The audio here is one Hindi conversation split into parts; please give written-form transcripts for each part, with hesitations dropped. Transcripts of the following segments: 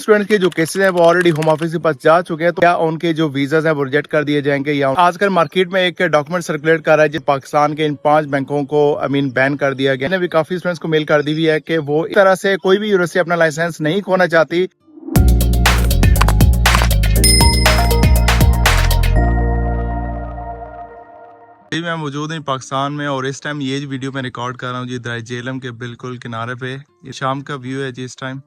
स्टूडेंट्स के जो केसेस हैं वो ऑलरेडी होम ऑफिस के पास जा चुके हैं, तो क्या उनके जो वीजास हैं वो रिजेक्ट कर दिए जाएंगे या आजकल मार्केट में एक डॉक्यूमेंट सर्कुलेट कर रहा है जो पाकिस्तान के इन 5 बैंकों को बैन कर दिया गया। मैंने भी काफी स्टूडेंट्स को मेल कर दी हुई है कि वो इस तरह से कोई भी यूनिवर्सिटी अपना लाइसेंस नहीं खोना चाहती। मैं मौजूद हूँ पाकिस्तान में और इस टाइम ये वीडियो मैं रिकॉर्ड कर रहा हूँ जी दरिया झेलम के बिल्कुल किनारे पे। ये शाम का व्यू है जी इस टाइम।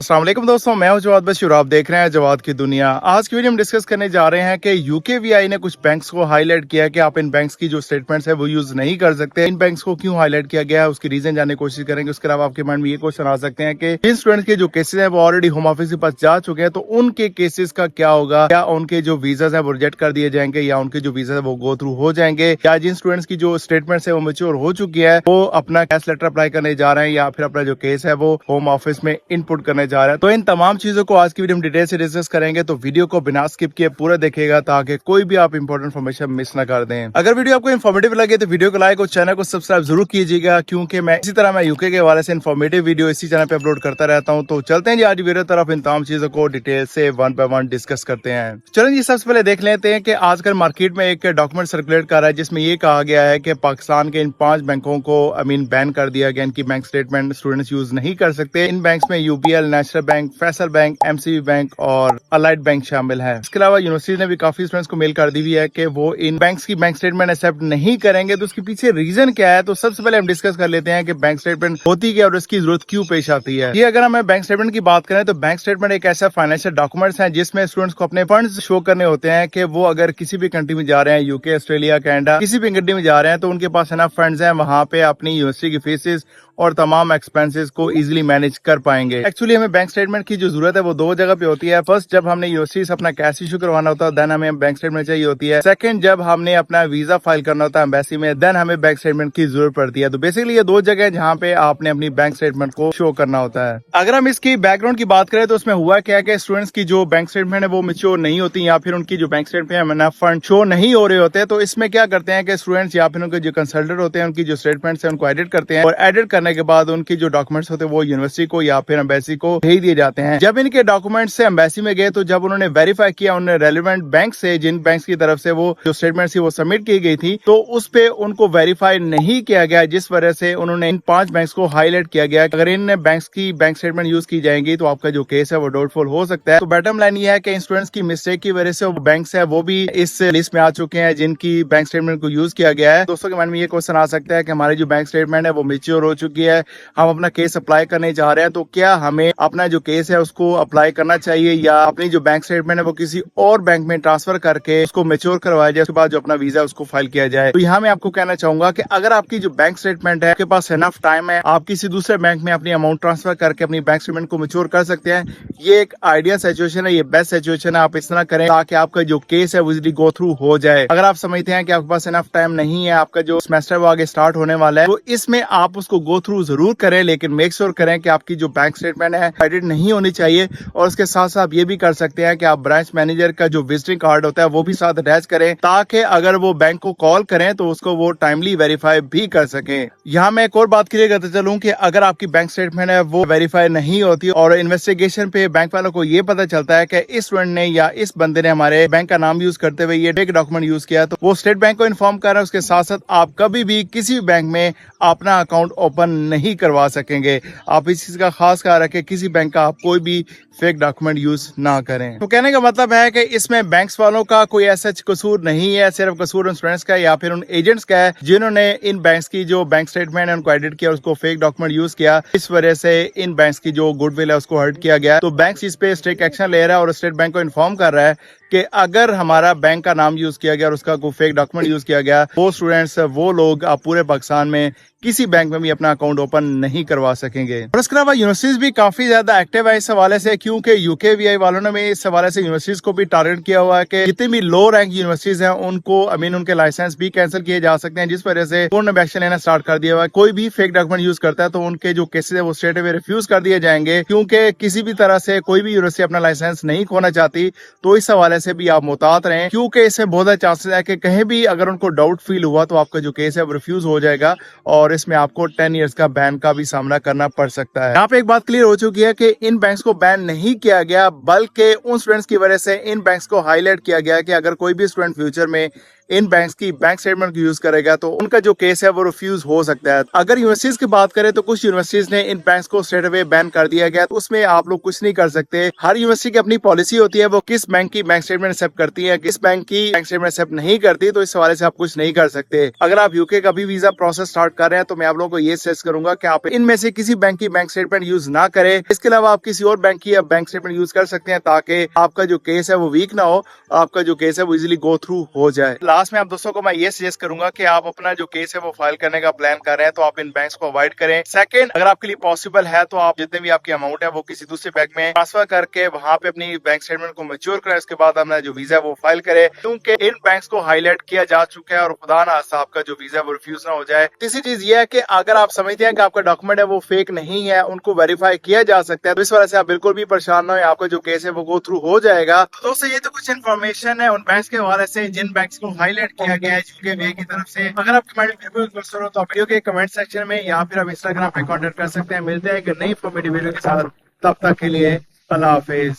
अस्सलाम वालेकुम दोस्तों, मैं हूं जवाद बशीर, आप देख रहे हैं जवाद की दुनिया। आज की वीडियो में डिस्कस करने जा रहे हैं कि यूकेवीआई ने कुछ बैंक्स को हाईलाइट किया कि आप इन बैंक्स की जो स्टेटमेंट्स है वो यूज नहीं कर सकते। इन बैंक्स को क्यों हाईलाइट किया गया है उसकी रीजन जानने की कोशिश करेंगे। उसके अलावा आपके माइंड में ये क्वेश्चन आ सकते हैं कि जिन स्टूडेंट्स के जो केसेस हैं वो ऑलरेडी होम ऑफिस के पास जा चुके हैं, तो उनके केसेस का क्या होगा। क्या उनके जो वीजास है वो रिजेक्ट कर दिए जाएंगे या उनके जो वीजा है वो गो थ्रू हो जाएंगे, या जिन स्टूडेंट्स की जो स्टेटमेंट्स है वो मैच्योर हो चुकी है वो अपना कैश लेटर अप्लाई करने जा रहे हैं या फिर अपना जो केस है वो होम ऑफिस में इनपुट करने जा रहे हैं। तो इन तमाम चीजों को आज की वीडियो में डिटेल से डिस्कस करेंगे, तो वीडियो को बिना स्किप किए पूरा देखेगा ताकि कोई भी आप इंपॉर्टेंट इन्फॉर्मेशन मिस ना कर दें। अगर वीडियो आपको इन्फॉर्मेटिव लगे तो वीडियो को लाइक और चैनल को सब्सक्राइब जरूर कीजिएगा, क्योंकि मैं इसी तरह मैं यूके के हवाले से इन्फॉर्मेटिव वीडियो इसी चैनल पे अपलोड करता रहता हूं। तो चलते हैं जी आज वीडियो तरफ, इन तमाम चीजों को डिटेल से वन बाय वन डिस्कस करते हैं। चलिए जी सबसे पहले देख लेते हैं कि आजकल मार्केट में एक डॉक्यूमेंट सर्कुलेट कर रहा है जिसमें ये कहा गया है कि पाकिस्तान के इन 5 बैंकों को बैन कर दिया गया। इनकी बैंक स्टेटमेंट स्टूडेंट्स यूज नहीं कर सकते। इन बैंक्स में UBL, national bank, Faisal bank, MCB bank और अलाइड बैंक शामिल है। इसके अलावा यूनिवर्सिटी ने भी काफी स्टूडेंट्स को मेल कर दी हुई है कि वो इन बैंक्स की बैंक स्टेटमेंट एक्सेप्ट नहीं करेंगे। तो उसके पीछे रीजन क्या है, तो सबसे पहले हम डिस्कस कर लेते हैं कि बैंक स्टेटमेंट होती क्या और उसकी जरूरत क्यों पेश आती है। ये अगर हम बैंक स्टेटमेंट की बात करें तो बैंक स्टेटमेंट एक ऐसा फाइनेंशियल डॉक्यूमेंट्स है जिसमें स्टूडेंट्स को अपने फंड्स शो करने होते हैं कि वो अगर किसी भी कंट्री में जा रहे हैं, यूके, ऑस्ट्रेलिया, कनाडा, किसी भी कंट्री में जा रहे हैं, तो उनके पास एनफ फंड्स हैं, वहां पे अपनी यूनिवर्सिटी की फीसेस और तमाम एक्सपेंसेस को इजीली मैनेज कर पाएंगे। एक्चुअली हमें बैंक स्टेटमेंट की जो जरूरत है वो 2 जगह पे होती है। फर्स्ट, जब हमने यूनिवर्सिटी से अपना कैश इशू करवाना होता है, देन हमें बैंक स्टेटमेंट चाहिए होती है। सेकंड, जब हमने अपना वीजा फाइल करना होता है एम्बेसी में, देन हमें बैंक स्टेटमेंट की जरूरत पड़ती है। तो बेसिकली ये 2 जगह जहाँ पे आपने अपनी बैंक स्टेटमेंट को शो करना होता है। अगर हम इसकी बैकग्राउंड की बात करें तो उसमें हुआ क्या है कि स्टूडेंट्स की जो बैंक स्टेटमेंट है वो मैच्योर नहीं होती या फिर उनकी जो बैंक स्टेटमेंट है फंड शो नहीं हो रहे होते। तो इसमें क्या करते हैं कि स्टूडेंट्स या फिर उनके जो कंसल्टेंट होते हैं उनकी जो स्टेटमेंट्स है उनको एडिट करते हैं और एडिट करने के बाद उनकी जो डॉक्यूमेंट्स होते हैं वो यूनिवर्सिटी को या फिर एम्बेसी को भेज दिए जाते हैं। जब इनके डॉक्यूमेंट्स से एम्बेसी में गए तो जब उन्होंने वेरीफाई किया उन्होंने रेलेवेंट बैंक से, जिन बैंक की तरफ से वो जो स्टेटमेंट थी वो सबमिट की गई थी, तो उस पे उनको वेरीफाई नहीं किया गया, जिस वजह से उन्होंने इन 5 बैंक्स को हाईलाइट किया गया। अगर इन बैंक्स की बैंक स्टेटमेंट यूज की जाएंगी तो आपका जो केस है वो डाउटफुल हो सकता है। तो बॉटम लाइन ये है कि इन स्टूडेंट्स की मिस्टेक की वजह से बैंक्स है वो भी इस लिस्ट में आ चुके हैं जिनकी बैंक स्टेटमेंट को यूज किया गया है। दोस्तों के मन में ये क्वेश्चन आ सकता है कि हमारी जो बैंक स्टेटमेंट है वो मैच्योर हो चुकी है, हम अपना केस अप्लाई करने जा रहे हैं, तो क्या हमें अपना जो केस है उसको अप्लाई करना चाहिए या अपनी जो बैंक स्टेटमेंट है वो किसी और बैंक में ट्रांसफर करके उसको मैच्योर करवाया जाए, उसके बाद जो अपना वीजा उसको फाइल किया जाए। तो यहाँ मैं आपको कहना चाहूंगा कि अगर आपकी जो बैंक स्टेटमेंट है, आपके पास एनफ टाइम है, आप किसी दूसरे बैंक में अपनी अमाउंट ट्रांसफर करके अपनी बैंक स्टेटमेंट को मैच्योर कर सकते हैं। ये एक आइडियल सिचुएशन है, ये बेस्ट सिचुएशन है। आप इस तरह करें ताकि आपका जो केस है वो इजीली गो थ्रू हो जाए। अगर आप समझते हैं कि आपके पास एनफ टाइम नहीं है, आपका जो सेमेस्टर वो आगे स्टार्ट होने वाला है, तो इसमें आप उसको गो थ्रू जरूर करें, लेकिन मेक श्योर करें कि आपकी जो बैंक स्टेटमेंट है एडिट नहीं होनी चाहिए। और उसके साथ साथ ये भी कर सकते हैं कि आप ब्रांच मैनेजर का जो विजिटिंग कार्ड होता है वो भी साथ अटैच करें, ताकि अगर वो बैंक को कॉल करें तो उसको वो टाइमली वेरीफाई भी कर सकें। यहाँ मैं एक और बात क्लियर करते चलूं कि अगर आपकी बैंक स्टेटमेंट है वो वेरीफाई नहीं होती और इन्वेस्टिगेशन पे बैंक वालों को ये पता चलता है कि इस स्टूडेंट ने या इस बंदे ने हमारे बैंक का नाम यूज करते हुए ये फेक डॉक्यूमेंट यूज किया, तो वो स्टेट बैंक को इन्फॉर्म कर रहे हैं। उसके साथ साथ आप कभी भी किसी बैंक में अपना अकाउंट ओपन नहीं करवा सकेंगे। आप इस चीज का खास ख्याल रखें, किसी बैंक का आप कोई भी फेक डॉक्यूमेंट यूज ना करें। तो कहने का मतलब है कि इसमें बैंक्स वालों का कोई ऐसा कसूर नहीं है, सिर्फ कसूर उन स्टूडेंट्स का या फिर उन एजेंट्स का है जिन्होंने इन बैंक्स की जो बैंक स्टेटमेंट है उनको एडिट किया, उसको फेक डॉक्यूमेंट यूज किया। इस वजह से इन बैंक्स की जो गुडविल है उसको हर्ट किया गया। तो बैंक इस पे स्ट्रिक्ट एक्शन ले रहा है और स्टेट बैंक को इन्फॉर्म कर रहा है कि अगर हमारा बैंक का नाम यूज किया गया और उसका कोई फेक डॉक्यूमेंट यूज किया गया, वो स्टूडेंट्स वो लोग आप पूरे पाकिस्तान में किसी बैंक में भी अपना अकाउंट ओपन नहीं करवा सकेंगे। और इसके अलावा यूनिवर्सिटीज भी काफी ज्यादा एक्टिव है इस हवाले से, क्योंकि यूकेवीआई वालों ने भी इस हवाले से यूनिवर्सिटीज को भी टारगेट किया हुआ है कि जितनी भी लो रैंक यूनिवर्सिटीज हैं उनको उनके लाइसेंस भी कैंसिल किए जा सकते हैं, जिस वजह से उन्होंने एक्शन लेना स्टार्ट कर दिया हुआ है। कोई भी फेक डॉक्यूमेंट यूज करता है तो उनके जो केसेस है वो स्ट्रेट अवे रिफ्यूज कर दिए जाएंगे, क्योंकि किसी भी तरह से कोई भी यूनिवर्सिटी अपना लाइसेंस नहीं खोना चाहती। तो इस हवाले से भी आप मुहतात रहें, क्योंकि इससे बहुत ज्यादा चांसेस है कि कहीं भी अगर उनको डाउट फील हुआ तो आपका जो केस है वो रिफ्यूज हो जाएगा और और इसमें आपको 10 ईयर्स का बैन का भी सामना करना पड़ सकता है। यहाँ पे एक बात क्लियर हो चुकी है कि इन बैंक्स को बैन नहीं किया गया, बल्कि उन स्टूडेंट्स की वजह से इन बैंक्स को हाईलाइट किया गया कि अगर कोई भी स्टूडेंट फ्यूचर में इन बैंक्स की बैंक स्टेटमेंट को यूज करेगा तो उनका जो केस है वो रिफ्यूज हो सकता है। अगर यूनिवर्सिटीज की बात करें तो कुछ यूनिवर्सिटीज ने इन बैंक्स को स्ट्रेट अवे बैन कर दिया गया, तो उसमें आप लोग कुछ नहीं कर सकते। हर यूनिवर्सिटी की अपनी पॉलिसी होती है, वो किस बैंक की बैंक स्टेटमेंट एक्सेप्ट करती है, किस बैंक की बैंक स्टेटमेंट एक्सेप्ट नहीं करती, तो इस हवाले से आप कुछ नहीं कर सकते। अगर आप यूके का भी वीजा प्रोसेस स्टार्ट कर रहे हैं तो मैं आप लोगों को ये सजेस्ट करूंगा कि आप इनमें से किसी बैंक की बैंक स्टेटमेंट यूज ना करें। इसके अलावा आप किसी और बैंक की बैंक स्टेटमेंट यूज कर सकते हैं ताकि आपका जो केस है वो वीक ना हो, आपका जो केस है वो इजिली गो थ्रू हो जाए। लास्ट में आप दोस्तों को मैं ये सजेस्ट करूंगा कि आप अपना जो केस है वो फाइल करने का प्लान कर रहे हैं तो आप इन बैंक्स को अवॉइड करें। सेकंड, अगर आपके लिए पॉसिबल है तो आप जितने भी आपकी अमाउंट है वो किसी दूसरे बैंक में ट्रांसफर करके वहां पे अपनी बैंक स्टेटमेंट को मैच्योर करें। उसके बाद अपना जो वीजा है वो फाइल करें, क्योंकि इन बैंक्स को हाईलाइट किया जा चुका है और खुदा ना खास्ता आपका जो वीजा है वो रिफ्यूज ना हो जाए। तीसरी चीज ये है कि अगर आप समझते हैं कि आपका डॉक्यूमेंट है वो फेक नहीं है, उनको वेरीफाई किया जा सकता है, तो इस वजह से आप बिल्कुल भी परेशान ना हो, आपका जो केस है वो गो थ्रू हो जाएगा। दोस्तों ये तो कुछ इन्फॉर्मेशन है उन बैंक्स के हवाले से जिन बैंक्स को हाईलाइट किया गया है यूके वे की तरफ से। अगर आप कमेंट बिल्कुल कर सो तो वीडियो के कमेंट सेक्शन में या फिर आप इंस्टाग्राम पे कॉन्टेक्ट कर सकते हैं। मिलते हैं एक नई इन्फॉर्मेटिव वीडियो के साथ, तब तक के लिए अल्लाह हाफिज।